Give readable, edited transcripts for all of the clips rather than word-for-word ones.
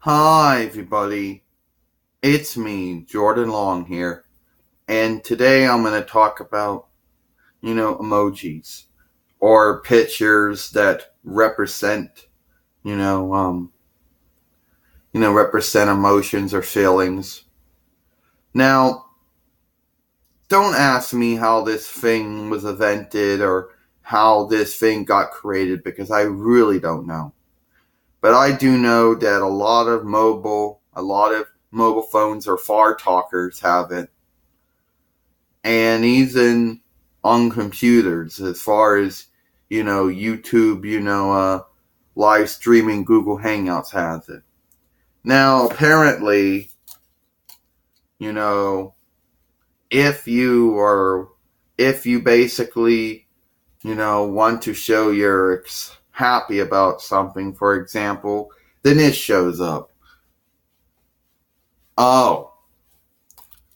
Hi, everybody. It's me, Jordan Long here. And today I'm going to talk about, emojis or pictures that represent, you know, um, represent emotions or feelings. Now, don't ask me how this thing was invented or how this thing got created because I really don't know. But I do know that a lot of mobile phones or far talkers have it, and even on computers, as far as YouTube, live streaming, Google Hangouts has it. Now, apparently, you know, if you are, if you basically, want to show you're happy about something, for example, then this shows up. Oh,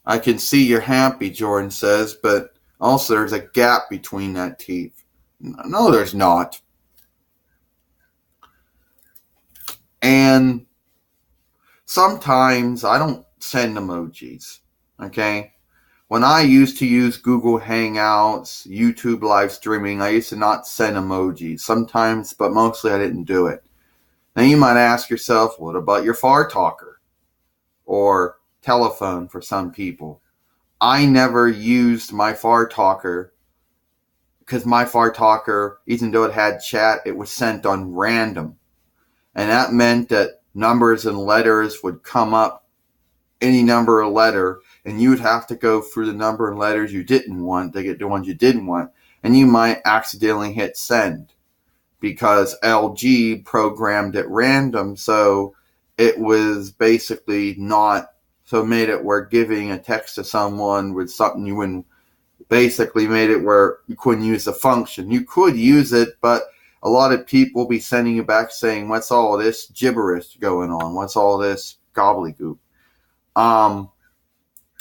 I can see you're happy, Jordan says, but also there's a gap between that teeth. No, there's not. And sometimes I don't send emojis. Okay? When I used to use Google Hangouts, YouTube live streaming, I used to not send emojis. Sometimes, but mostly I didn't do it. Now you might ask yourself, what about your far talker? Or telephone for some people. I never used my far talker because my far talker, even though it had chat, it was sent on random. And that meant that numbers and letters would come up, any number or letter, and you would have to go through the number and letters you didn't want to get the ones you didn't want. And you might accidentally hit send because LG programmed it random, so it was basically not, so made it where giving a text to someone with something you wouldn't, basically made it where you couldn't use the function. You could use it, but a lot of people be sending you back saying, what's all this gibberish going on? What's all this gobbledygook? Um,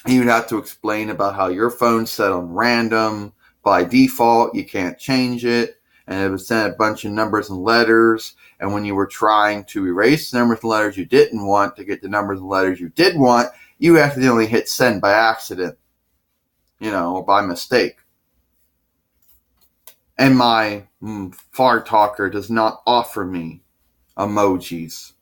You'd have to explain about how your phone's set on random. By default, you can't change it. And it would send a bunch of numbers and letters. And when you were trying to erase the numbers and letters you didn't want to get the numbers and letters you did want, you accidentally hit send by accident, or by mistake. And my far talker does not offer me emojis.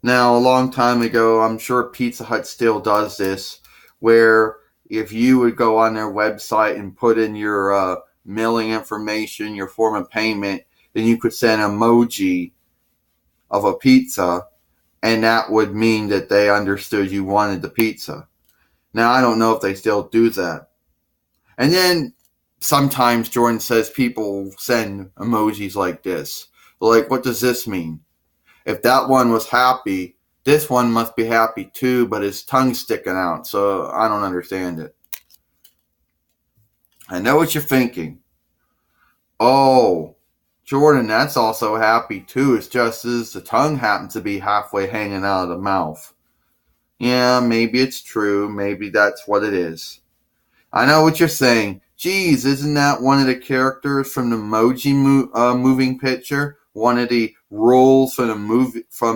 Now, a long time ago, I'm sure Pizza Hut still does this, where if you would go on their website and put in your mailing information, your form of payment, then you could send an emoji of a pizza, and that would mean that they understood you wanted the pizza. Now, I don't know if they still do that. And then sometimes Jordan says people send emojis like this. Like, what does this mean? If that one was happy, this one must be happy too, but his tongue's sticking out, so I don't understand it. I know what you're thinking. Oh, Jordan, that's also happy too. It's just as the tongue happens to be halfway hanging out of the mouth. Yeah, maybe it's true. Maybe that's what it is. I know what you're saying. Geez, isn't that one of the characters from the moving picture? One of the roles from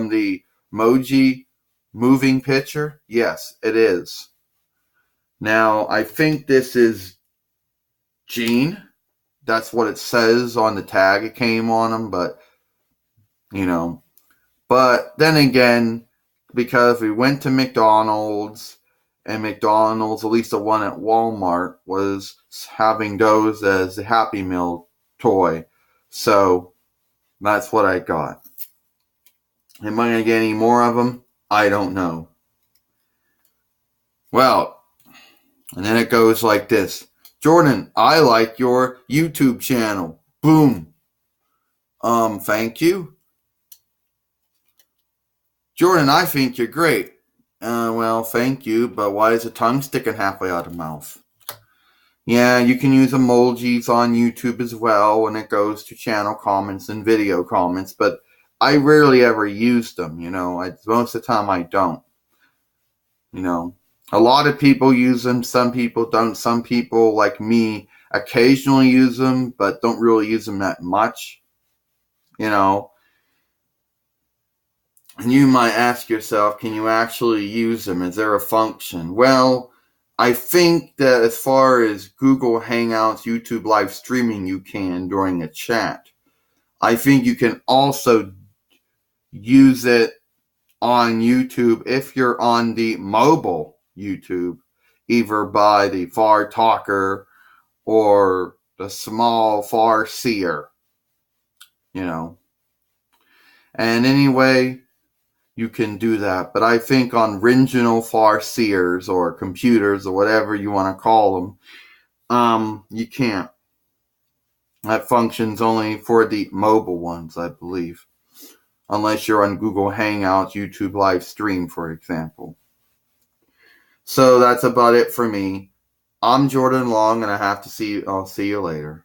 the Emoji moving picture? Yes, it is. Now, I think this is Gene. That's what it says on the tag it came on him, but you know. But then again, because we went to McDonald's, and McDonald's, at least the one at Walmart, was having those as the Happy Meal toy. So that's what I got. Am I going to get any more of them? I don't know. Well, and then it goes like this. Jordan, I like your YouTube channel. Boom. Thank you. Jordan, I think you're great. Well, thank you, but why is the tongue sticking halfway out of the mouth? Yeah, you can use emojis on YouTube as well when it goes to channel comments and video comments, but I rarely ever use them, most of the time I don't. A lot of people use them, some people don't. Some people, like me, occasionally use them, but don't really use them that much, you know. And you might ask yourself, can you actually use them? Is there a function? Well, I think that as far as Google Hangouts, YouTube live streaming, you can during a chat. I think you can also use it on YouTube if you're on the mobile YouTube, either by the Far Talker or the small Far Seer, you know. And anyway, you can do that. But I think on original Far Seers or computers or whatever you want to call them, you can't. That functions only for the mobile ones, I believe. Unless you're on Google Hangouts, YouTube live stream, for example. So that's about it for me. I'm Jordan Long, and I'll see you later.